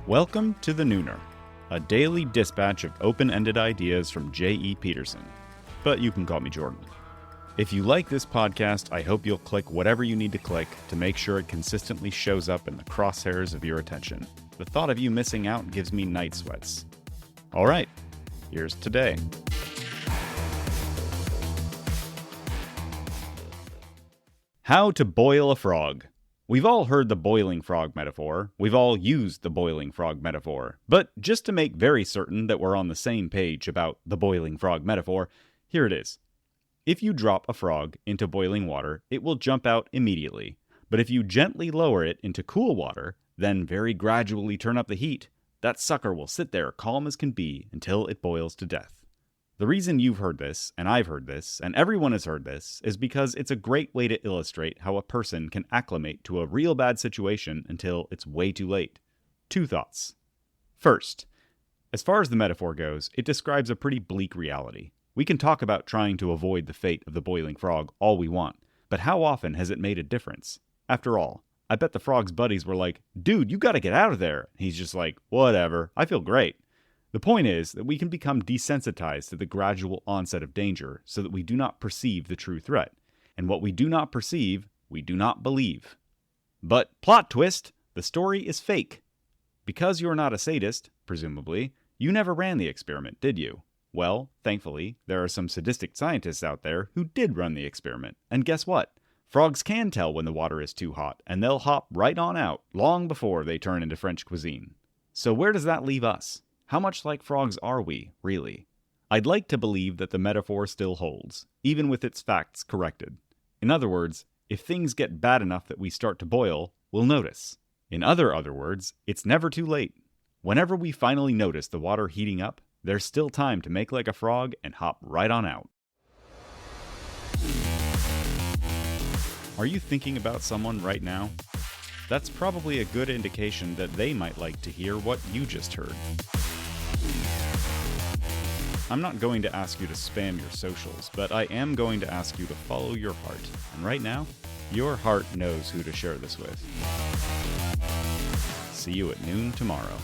Welcome to The Nooner, a daily dispatch of open-ended ideas from J.E. Peterson. But you can call me Jordan. If you like this podcast, I hope you'll click whatever you need to click to make sure it consistently shows up in the crosshairs of your attention. The thought of you missing out gives me night sweats. Alright, here's today. How to boil a frog. We've all heard the boiling frog metaphor. We've all used the boiling frog metaphor. But just to make very certain that we're on the same page about the boiling frog metaphor, here it is. If you drop a frog into boiling water, it will jump out immediately. But if you gently lower it into cool water, then very gradually turn up the heat, that sucker will sit there calm as can be until it boils to death. The reason you've heard this, and I've heard this, and everyone has heard this, is because it's a great way to illustrate how a person can acclimate to a real bad situation until it's way too late. Two thoughts. First, as far as the metaphor goes, it describes a pretty bleak reality. We can talk about trying to avoid the fate of the boiling frog all we want, but how often has it made a difference? After all, I bet the frog's buddies were like, "Dude, you gotta get out of there." He's just like, "Whatever, I feel great." The point is that we can become desensitized to the gradual onset of danger so that we do not perceive the true threat. And what we do not perceive, we do not believe. But, plot twist, the story is fake. Because you're not a sadist, presumably, you never ran the experiment, did you? Well, thankfully, there are some sadistic scientists out there who did run the experiment. And guess what? Frogs can tell when the water is too hot, and they'll hop right on out long before they turn into French cuisine. So where does that leave us? How much like frogs are we, really? I'd like to believe that the metaphor still holds, even with its facts corrected. In other words, if things get bad enough that we start to boil, we'll notice. In other words, it's never too late. Whenever we finally notice the water heating up, there's still time to make like a frog and hop right on out. Are you thinking about someone right now? That's probably a good indication that they might like to hear what you just heard. I'm not going to ask you to spam your socials, but I am going to ask you to follow your heart. And right now, your heart knows who to share this with. See you at noon tomorrow.